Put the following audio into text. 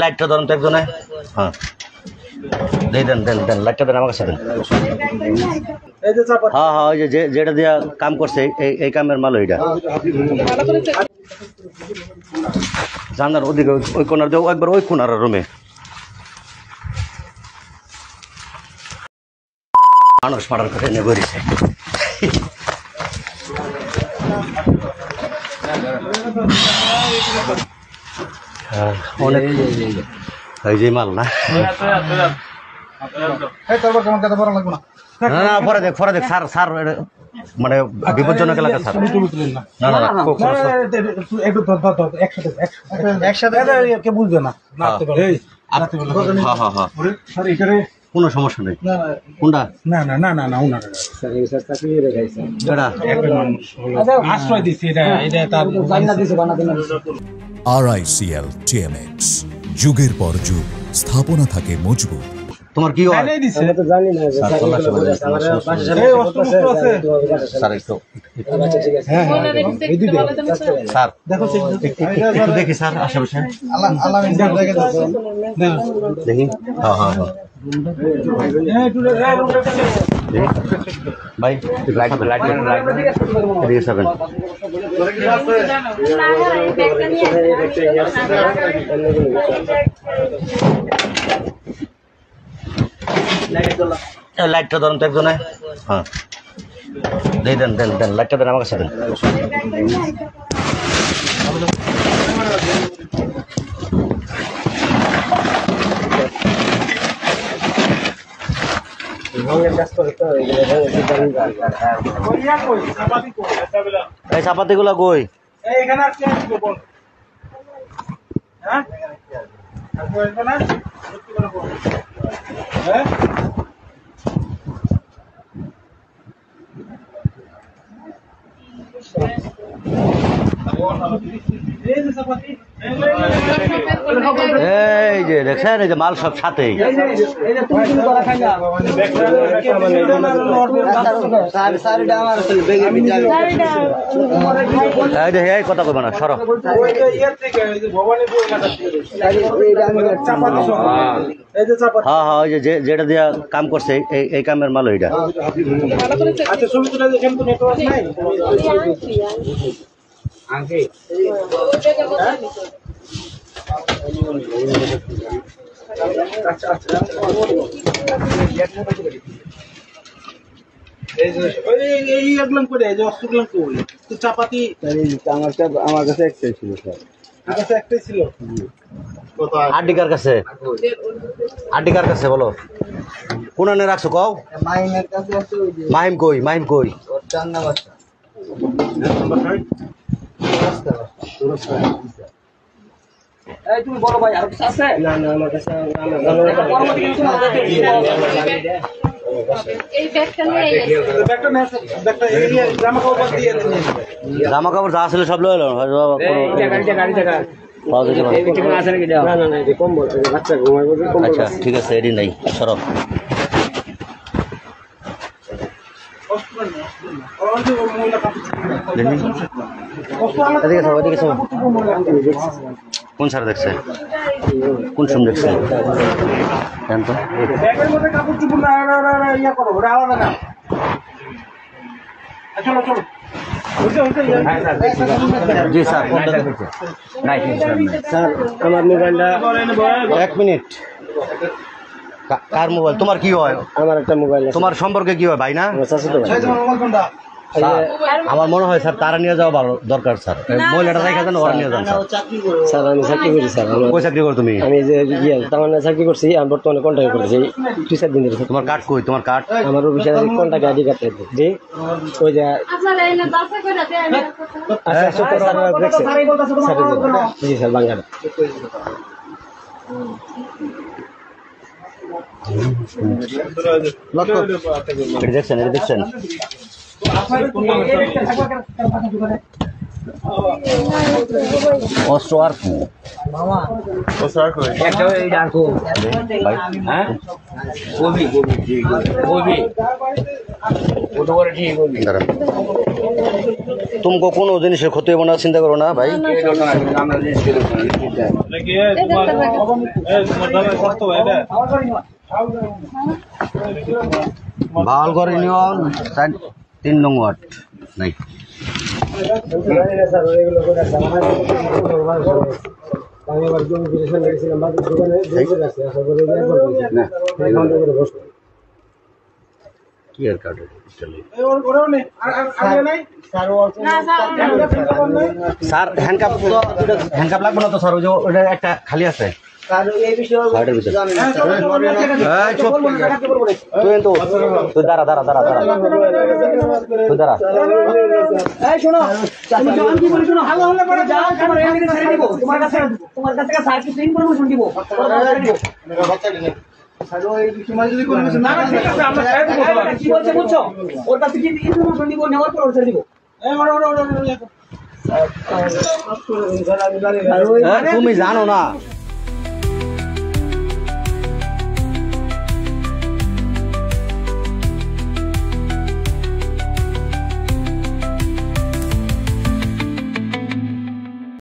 লাইটটা ধরুন তো একজনে। হ্যাঁ দেন দেন দেন লাইটটা দেন আমার কাছে দেন। হ্যাঁ হ্যাঁ ওই যে যেটা দিয়া কাম করছে এই কামের মাল ওইটা। জানার ওদিকে ওই কোনার দিয়ে একবার ওই কোনার রুমে মানুষ মারার কথা নিয়ে বেরিয়েছে। অনেক এই যে মাল না না পরে দেখ স্যার স্যার মানে বিপজ্জনক এলাকা স্যার। না না একসাথে বুঝবে না। কোনো সমস্যা নেই। কোনটা না না না না না ওনার আশ্রয় দিচ্ছে এটা তার RICL TMX যুগের পর যুগ স্থাপনা থাকে মজবুত। তোমার কি হয় আমি তো জানি না স্যার দেখো একটু দেখি স্যার আশেপাশে দেখি। হ্যাঁ হ্যাঁ হ্যাঁ ভাই লাইট এদিকে যাবেন। লাইটটা ধরুন তো একজনে। হ্যাঁ দেন দেন দেন লাইটটা দেন আমার কাছে দেন। এই চাপাতি গুলা কই? এই যে দেখছেন এই যে মাল সব সাথেই। কথা কবে না সর। হ্যাঁ হ্যাঁ ওই যে যেটা দিয়া কাম করছে এই কামের মাল ওইটা। চাপাতি আমার কাছে একটাই ছিল স্যার। একটাই ছিল আড্ডিকার কাছে। আড্ডিকার কাছে বলো কোন আনে রাখছো কও? মাহিমের কাছে আছে। মাহিম কই? মাহিম কই? তুমি বলো ভাই আর কিছু আছে? না না আমার কাছে জামা কাপড় যা ছিল সব লয়ে এলো। আচ্ছা ঠিক আছে এডি নাই সরব। কোন স্যার দেখছে? কোন সময় দেখছে? জি স্যার স্যার আমার মোবাইলটা 1 মিনিট। কার মোবাইল? তোমার কি হয়? আমার একটা মোবাইল। তোমার সম্পর্কে কি হয় ভাই? না আমার মনে হয় স্যার তারা নিয়ে যাওয়া ভালো দরকার স্যার। মহিলাটা রেখে দেন ওরা নিয়ে যান স্যার। আমি চাকরি করি স্যার। কই চাকরি করো তুমি? আমি যে তামান্না চাকরি করছি। আমি বর্তমানে কন্ট্রাক্ট করতেছি 2-4 দিন ধরে। তোমার কার্ড কই? তোমার কার্ড? আমার অফিসে কন্ট্রাক্ট আইডি কার্ড জি ওই যে জি স্যার বাংলা দেখছেন এটা দেখছেন অস্ত্র আর কি ঠিক तुमको কোনো জিনিসের ক্ষতি হবে না, চিন্তা করো না ভাই। ভাল করে নিও 3 নং ওয়ার্ড নাই কি আর কাটে স্যার হ্যান্ডকাপ লাগবে না তো স্যার, ওই যে ওটা একটা খালি আছে তুই দাঁড়া দাঁড়া দাঁড়া দাঁড়া তুই দাঁড়া তুমি জানো না